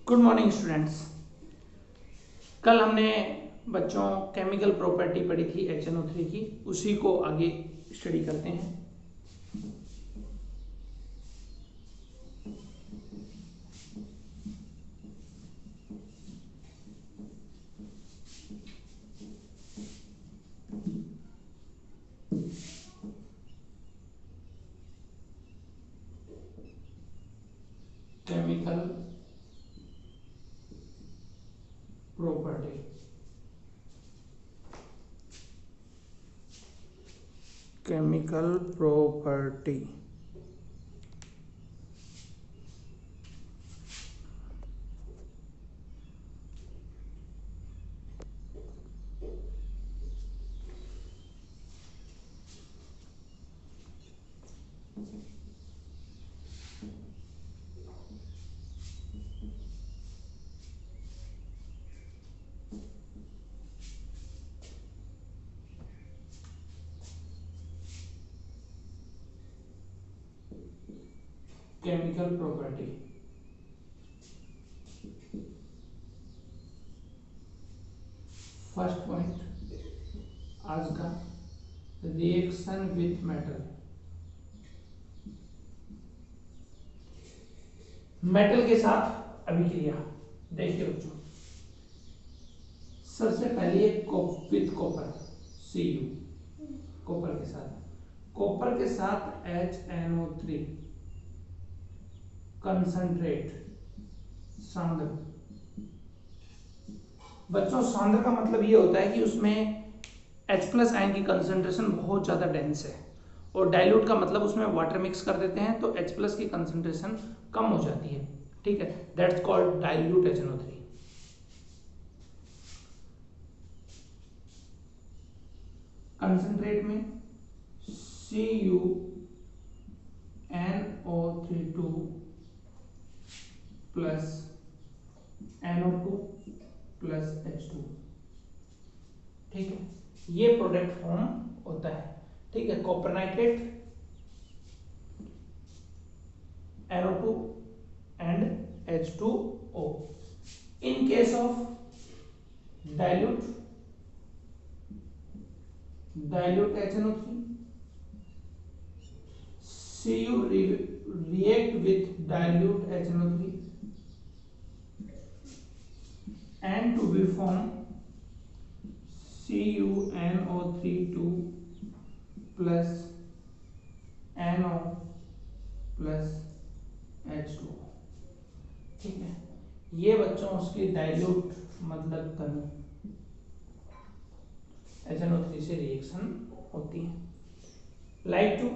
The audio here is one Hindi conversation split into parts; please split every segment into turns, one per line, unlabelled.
Good morning students. कल हमने बच्चों केमिकल प्रॉपर्टी पढ़ी थी HNO3 की, उसी को आगे स्टडी करते हैं। Chemical property, chemical property chemical property. First point आज का, रिएक्शन विथ मेटल। मेटल के साथ अभिक्रिया देखिए बच्चों, सबसे पहले विथ कॉपर Cu, कॉपर के साथ HNO3 कंसंट्रेट, सांद्र। बच्चों सांद्र का मतलब ये होता है कि उसमें H+ आयन की कंसंट्रेशन बहुत ज्यादा डेंस है, और डाइल्यूट का मतलब उसमें वाटर मिक्स कर देते हैं तो H+ की कंसंट्रेशन कम हो जाती है। ठीक है, that's called dilute HNO3। Concentrate में CuNO32 plus NO2 plus H2। ठीक है, ये प्रोडक्ट फॉर्म होता है। ठीक है, copper nitrate, NO2 and H2O। In case of dilute HNO3, Cu react with dilute HNO3 and to be formed CuNO32 plus NO plus H2O। ठीक है, ये बच्चों उसकी डाइल्यूट मतलब कमी HNO3 से रिएक्शन होती है। लाइक टू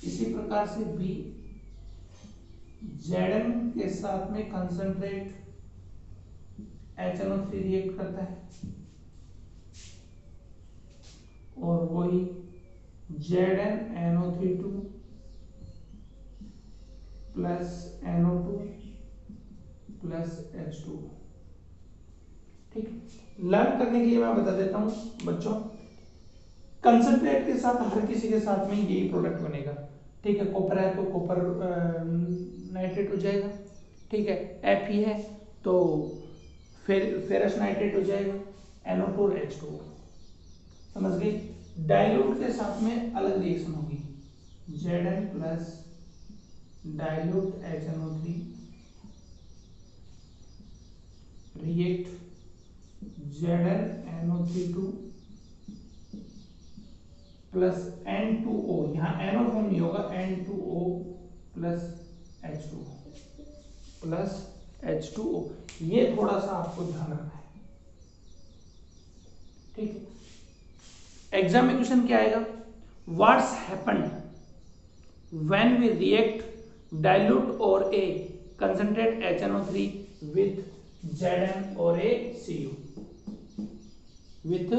इसी प्रकार से बी, Zn के साथ में कंसंट्रेट HNO3 रिएक्ट करता है, और वही ZnNO32 plus NO2 plus H2। ठीक, लर्न करने के लिए मैं बता देता हूं बच्चों, कंसंट्रेट के साथ हर किसी के साथ में यही प्रोडक्ट बनेगा। ठीक है, कॉपर है तो कॉपर नाइट्रेट हो जाएगा। ठीक है, Fe है तो फेरस नाइट्रेट हो जाएगा, NO2 और H2O। समझ गए? डाइल्यूट के साथ में अलग रिएक्शन होगी, Zn plus dilute HNO3 react ZnNO32 plus N2O, यहां NO फॉर्म नहीं होगा, N2O plus H2O plus H2O। ये थोड़ा सा आपको ध्यान रखना है। ठीक है, एग्जाम में क्वेश्चन क्या आएगा, what's happened when we react dilute और a concentrate HNO3 with Zn और a Cu, विथ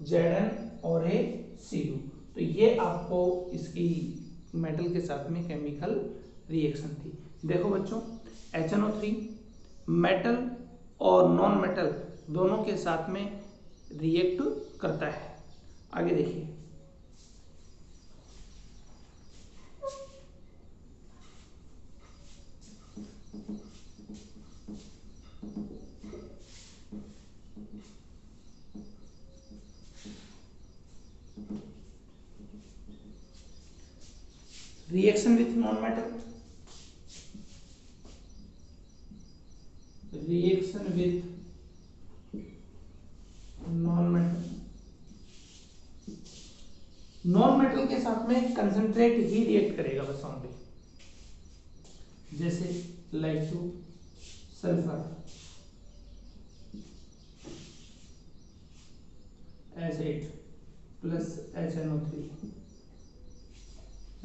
Zn और a Cu। तो ये आपको इसकी मेटल के साथ में केमिकल रिएक्शन थी। देखो बच्चों, HNO3 मेटल और नॉन मेटल दोनों के साथ में रिएक्ट करता है। आगे देखिए, reaction with non metal, reaction with non metal, non metal के साथ में कंसंट्रेट ही रिएक्ट करेगा बस ओनली, जैसे like two sulphur H8 plus HNO3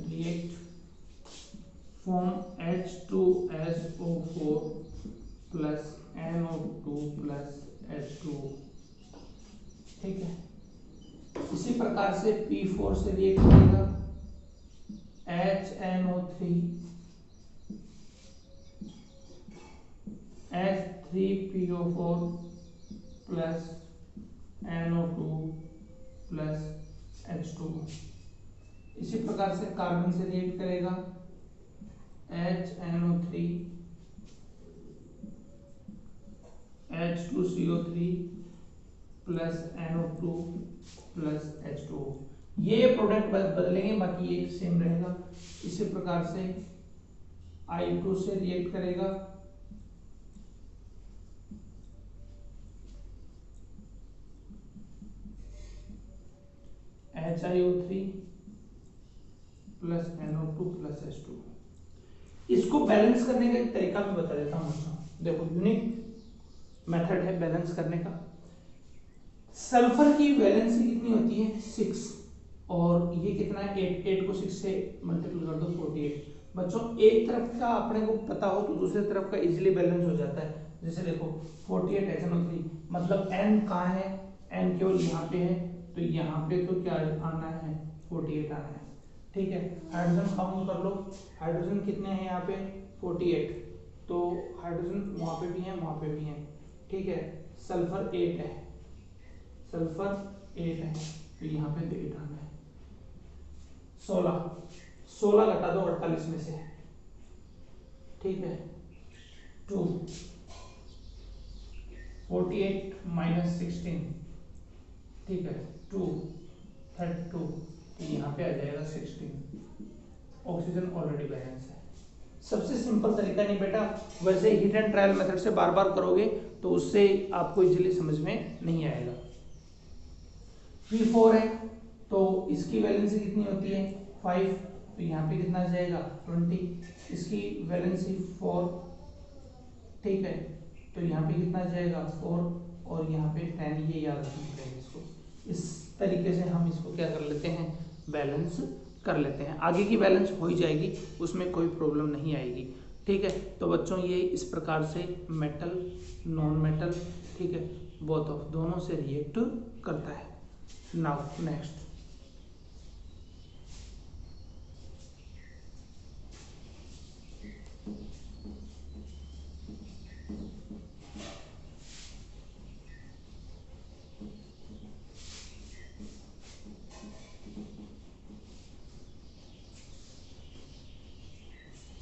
react form H2SO4 plus NO2 plus H2O। ठीक है, इसी प्रकार से P4 से रिएक्ट करेगा HNO3 H3PO4 plus NO2 plus H2O। इसी प्रकार से कार्बन से रिएक्ट करेगा HNO3 H2CO3 plus NO2 plus H2O। ये प्रोडक्ट बदलेंगे, बाकी ये सेम रहेगा। इसी प्रकार से I2 से रिएक्ट करेगा HiO3 plus NO2 plus H2। इसको बैलेंस करने का एक तरीका मैं बता देता हूँ बच्चों। देखो, यूनिक मेथड है बैलेंस करने का। सल्फर की वैलेंसी कितनी होती है 6, और ये कितना है 8 को 6 से मल्टीपल कर दो 48। बच्चों, एक तरफ का अपने को पता हो तो दूसरे तरफ का इजीली बैलेंस हो जाता है। जैसे देखो 48 HNO3, मतलब N कहाँ है, N केवल यहाँ पे है, तो यहाँ पे तो क्या आना है 48 आना है। ठीक है, हाइड्रोजन काउंट कर लो, हाइड्रोजन कितने हैं यहाँ पे 48, तो हाइड्रोजन वहाँ पे भी है वहाँ पे भी है। ठीक है, सल्फर 8 है, सल्फर 8 है, तो यहाँ पे 8 आना है। 16 घटा दो 48 में से। ठीक है, 2 48 माइनस 16, ठीक है 2 32, तो यहाँ पे आ जाएगा 16। ऑक्सीजन ऑलरेडी बैलेंस है। सबसे सिंपल तरीका नहीं बेटा, वैसे हिट एंड ट्रायल मेथड से बार बार करोगे तो उससे आपको इजीली समझ में नहीं आएगा। P4 है तो इसकी वैलेंसी कितनी होती है 5, तो यहाँ पे कितना आ जाएगा 20। इसकी वैलेंसी 4, ठीक है, तो यहाँ पे कितना आ जाएगा 4, और यहाँ पे 10। ये याद रखना पड़ेगा इसको। इस तरीके से हम इसको क्या कर लेते हैं, बैलेंस कर लेते हैं। आगे की बैलेंस हो ही जाएगी, उसमें कोई प्रॉब्लम नहीं आएगी। ठीक है, तो बच्चों ये इस प्रकार से मेटल नॉन मेटल, ठीक है, बोथ ऑफ दोनों से रिएक्ट करता है। नाउ नेक्स्ट,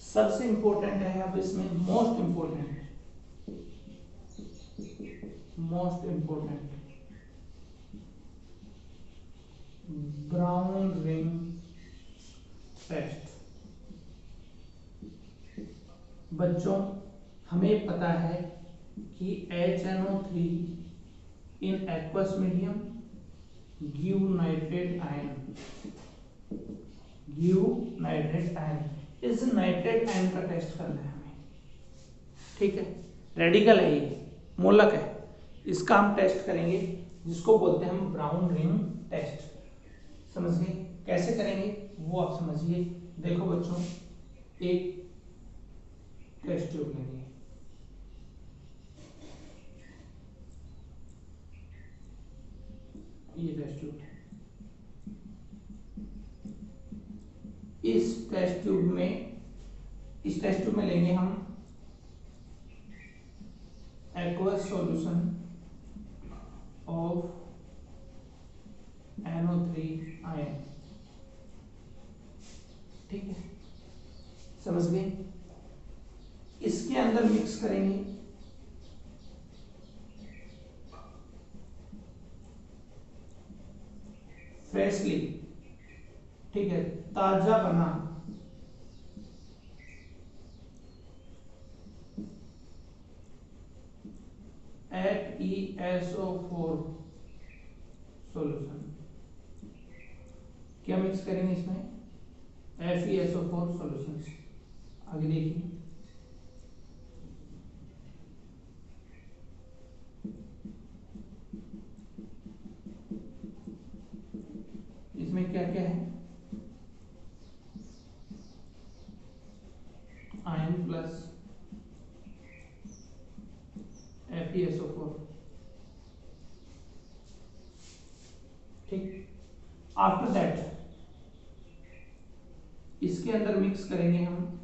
सबसे इंपॉर्टेंट है अब इसमें, most important brown ring test. बच्चों, हमें पता है कि HNO3 in aqueous medium give nitrate ion, इस नाइट्रेट आयन का टेस्ट करना है हमें। ठीक है, रेडिकल है ये, मूलक है, इसका हम टेस्ट करेंगे, जिसको बोलते हैं हम ब्राउन रिंग टेस्ट। समझ गए कैसे करेंगे वो आप समझिए। देखो बच्चों, एक टेस्ट ट्यूब लेंगे, ये टेस्ट ट्यूब है। इस टेस्ट ट्यूब में लेंगे हम aqueous solution of NO3 ion. ठीक है, समझ गए। इसके अंदर मिक्स करेंगे फ्रेशली, ठीक है, ताजा बना SO4 सॉल्यूशन। क्या मिक्स करेंगे इसमें? FeSO4 solution. आगे देखिए, इसमें क्या क्या है? Ion plus FeSO4। ठीक। आफ्टर दैट इसके अंदर मिक्स करेंगे हम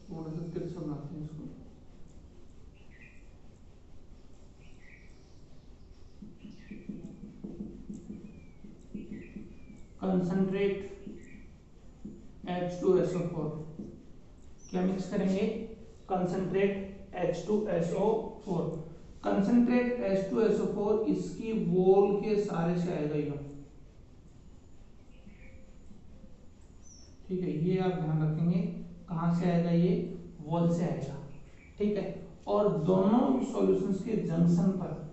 थोड़ा सा तिरछा बनाते हैं इसको, कंसंट्रेट H2SO4। क्या मिक्स करेंगे? Concentrate H2SO4। कंसंट्रेट H2SO4 इसकी वॉल के सारे से आएगा ये। ठीक है, ये आप ध्यान रखेंगे, कहां से आएगा? ये वॉल से आएगा। ठीक है, और दोनों सॉल्यूशंस के जंक्शन पर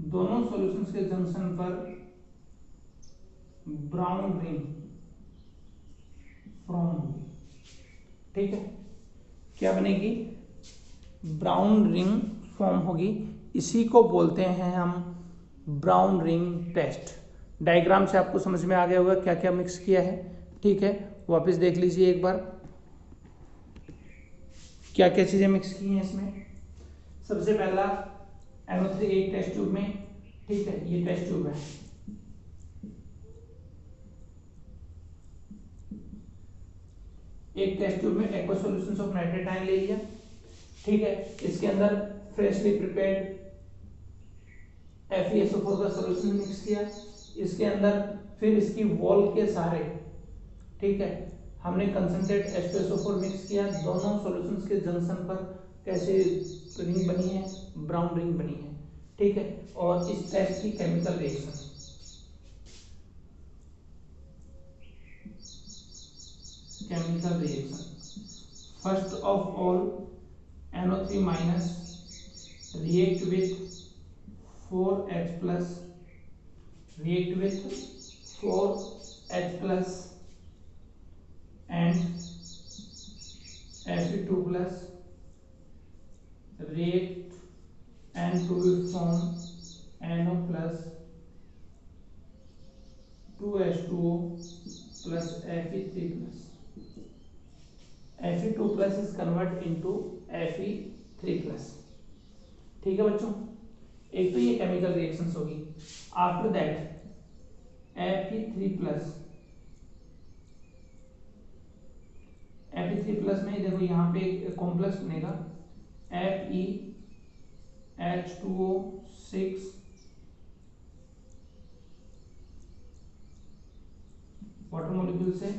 दोनों सॉल्यूशंस के जंक्शन पर ब्राउन रिंग फॉर्म होगी। ठीक है, क्या बनेगी? ब्राउन रिंग फॉर्म होगी। इसी को बोलते हैं हम ब्राउन रिंग टेस्ट। डायग्राम से आपको समझ में आ गया होगा क्या क्या मिक्स किया है। ठीक है, वापस देख लीजिए एक बार क्या क्या चीजें मिक्स की हैं इसमें। सबसे पहला NO3 एक टेस्ट ट्यूब में। ठीक है, ये टेस्ट ट्यूब है। एक टेस्ट ट्यूब में aqua solutions of nitrate ion ले लिया। ठीक है, इसके अंदर फ्रेशली प्रिपेयर्ड FeSO4 का सॉल्यूशन मिक्स किया। इसके अंदर फिर इसकी वॉल के सहारे, ठीक है, हमने कंसंट्रेट H2SO4 मिक्स किया। दोनों सॉल्यूशंस के जंक्शन पर कैसे रिंग बनी है? ब्राउन रिंग बनी है। ठीक है, और इस टेस्ट की chemical reaction, first of all NO3 minus react with 4H plus and Fe2 plus react and to be form NO plus 2H2O plus Fe3 plus. Fe2 plus is convert into Fe3 plus. ठीक है बच्चों, एक तो ये केमिकल रिएक्शंस होगी। आफ्टर दैट Fe3 प्लस में देखो यहाँ पे एक कॉम्प्लेक्स बनेगा FeH2O6 वाटर मॉलिक्यूल से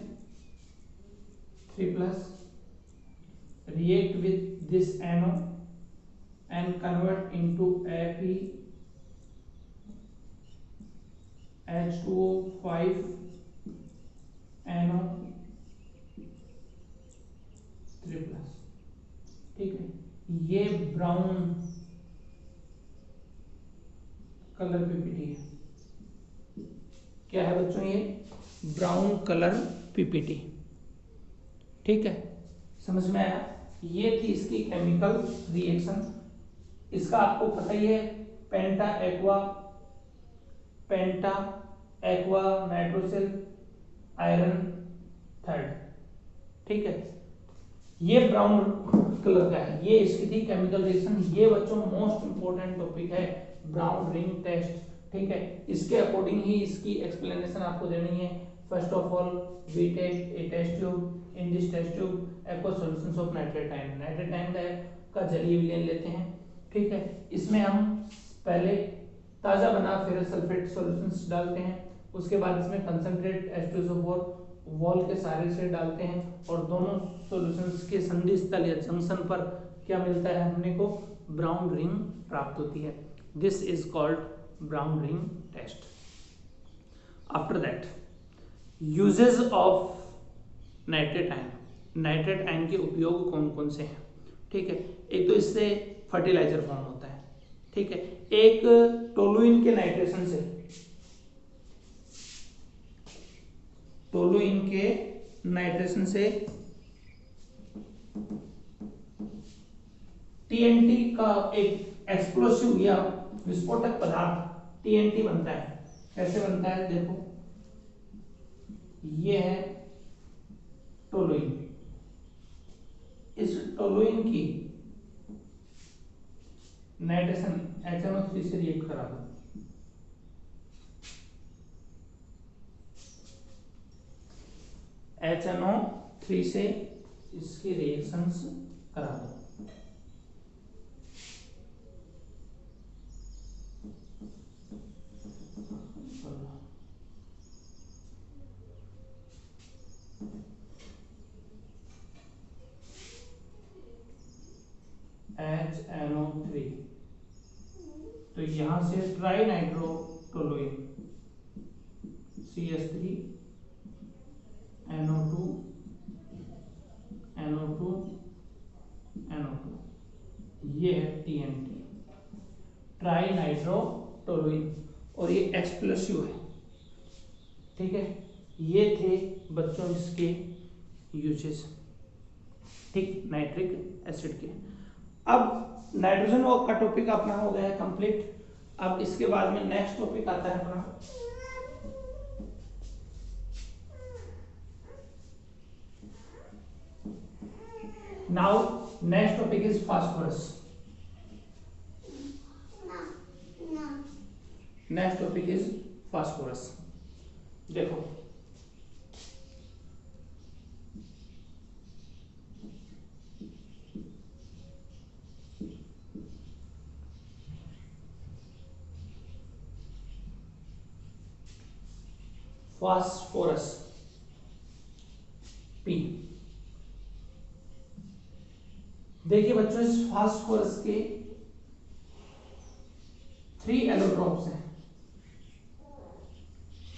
3 plus react with this NO and convert into FeH2O5 NO3 plus. ठीक है, ये ब्राउन कलर पीपीटी है। क्या है बच्चों? ये ब्राउन कलर पीपीटी। ठीक है, समझ में आया? ये थी इसकी केमिकल रिएक्शन। इसका आपको पता ही है, पेंटा एक्वा नाइट्रोसिल आयरन थर्ड। ठीक है, ये ब्राउन कलर का है, ये इसकी थी केमिकल रिएक्शन। ये बच्चों मोस्ट इंपोर्टेंट टॉपिक है, ब्राउन रिंग टेस्ट। ठीक है, इसके अकॉर्डिंग ही इसकी एक्सप्लेनेशन आपको देनी है। First of all we take a test tube, in this test tube aqua solutions of nitrate ion का जलीय विलयन लेते हैं। ठीक है, इसमें हम पहले ताज़ा बना फेरस सल्फेट सॉल्यूशंस डालते हैं। उसके बाद इसमें कंसंट्रेट H2SO4 वॉल के सहारे से डालते हैं और दोनों सॉल्यूशंस के संधि स्थल या जंक्शन पर क्या मिलता है हमने को, ब्राउन रिंग प्राप्त होती है। This is called brown ring test. After that uses of nitrate ion, nitrate ion के उपयोग कौन कौन से हैं, ठीक है। एक तो इससे फर्टिलाइजर फॉर्म होता है, ठीक है। एक टोलुइन के नाइट्रेशन से, टोलुइन के नाइट्रेशन से टीएनटी का एक एक्सप्लोसिव या विस्फोटक पदार्थ टीएनटी बनता है। कैसे बनता है देखो, ये है टोलुइन, इस टोलुइन की नाइट्रेशन HNO3 से रिएक्ट करा दो, HNO3 से इसके रिएक्शंस करा दो। HNO3 तो यहां से try nitrotoluene CH3 NO2 NO2 NO2, ये है TNT, ट्राई नाइट्रोटोलुइन, और ये एक्सप्लोसिव है, ठीक है। ये थे बच्चों इसके यूजेस, ठीक, नाइट्रिक एसिड के। अब नाइट्रोजन का टॉपिक अपना हो गया है कंप्लीट। अब इसके बाद में नेक्स्ट टॉपिक आता है अपना now, next topic is phosphorus. Next topic is phosphorus. देखो फास्फोरस P, देखिए बच्चों इस फास्फोरस के 3 एलोट्रोप्स हैं।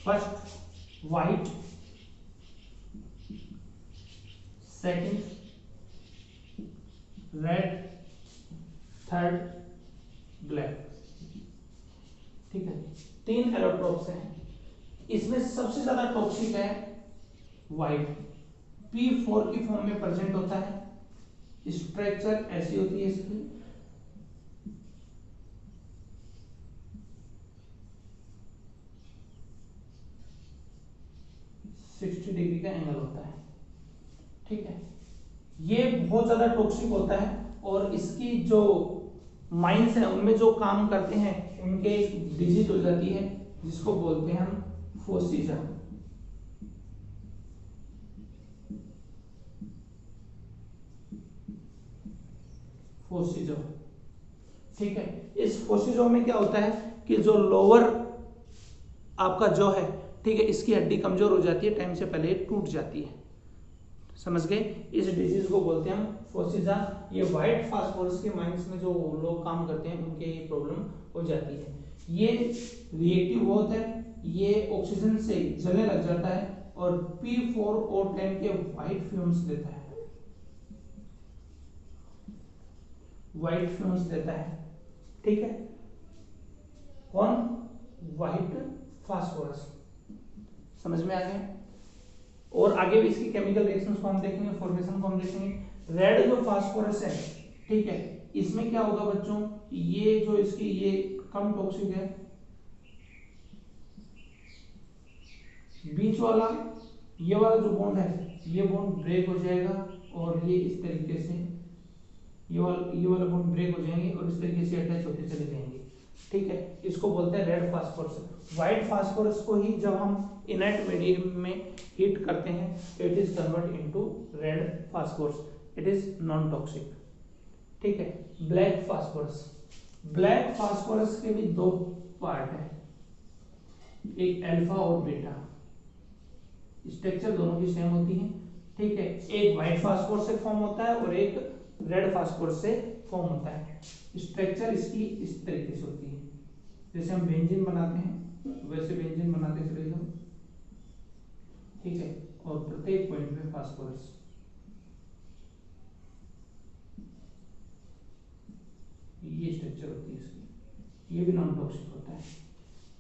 First white, second red, third black, ठीक है। 3 एलोट्रोप्स हैं। इसमें सबसे ज्यादा टॉक्सिक है व्हाइट, P4 की फॉर्म में प्रेजेंट होता है। स्ट्रक्चर ऐसी होती है इसकी, सिक्सटी डिग्री का एंगल होता है, ठीक है। ये बहुत ज्यादा टॉक्सिक होता है और इसकी जो माइंस है उनमें जो काम करते हैं उनके डिजीज हो जाती है जिसको बोलते हैं हम फोसीजा। फोसीजो, ठीक है। इस फोसीजो में क्या होता है कि जो लोअर आपका जो है, ठीक है, इसकी हड्डी कमजोर हो जाती है, टाइम से पहले टूट जाती है, समझ गए। इस डिजीज को बोलते हैं हम फोसीजा। ये व्हाइट फास्फोरस के माइंस में जो लोग काम करते हैं उनके ये प्रॉब्लम हो जाती है। ये रिएक्टिव बहुत है, ये ऑक्सीजन से जलने लग जाता है और P4O10 के व्हाइट फ्यूम्स देता है, व्हाइट फ्यूम्स देता है, ठीक है। कौन? व्हाइट फास्फोरस, समझ में आ गया। और आगे भी इसकी केमिकल रिएक्शंस को हम देखेंगे, फॉर्मेशन को हम देखेंगे। रेड जो फास्फोरस है, ठीक है, इसमें क्या होगा बच्चों, ये जो इसकी ये कम टॉक्सिक है, बीच वाला ये वाला जो बॉन्ड है ये बॉन्ड ब्रेक हो जाएगा और ये इस तरीके से ये वाला बॉन्ड ब्रेक हो जाएंगे और इस तरीके से अटैच होते चले जाएंगे, ठीक है। इसको बोलते हैं रेड फास्फोरस। व्हाइट फास्फोरस को ही जब हम इनर्ट मीडियम में हीट करते हैं तो it is convert into red phosphorus, it is non toxic, ठीक है। ब्लैक फास्फोरस, ब्लैक फास्फोरस के भी 2 पार्ट है, एक अल्फा और बीटा। स्ट्रक्चर दोनों की सेम होती है, ठीक है। एक व्हाइट फास्फोरस से फॉर्म होता है और एक रेड फास्फोरस से फॉर्म होता है। स्ट्रक्चर इसकी इस तरीके से होती है, जैसे हम बेंजीन बनाते हैं वैसे बेंजीन बनाते चले जाओ, ठीक है। और प्रत्येक पॉइंट पे फास्फोरस, ये स्ट्रक्चर होती है इसकी, ये भी नॉन टॉक्सिक होता है,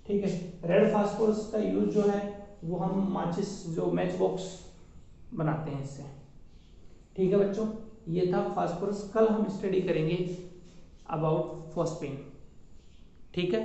ठीक है। रेड फास्फोरस का यूज जो है वो हम माचिस जो मैच बॉक्स बनाते हैं इससे, ठीक है बच्चों। ये था फास्फोरस। कल हम स्टडी करेंगे अबाउट फॉस्फेन, ठीक है।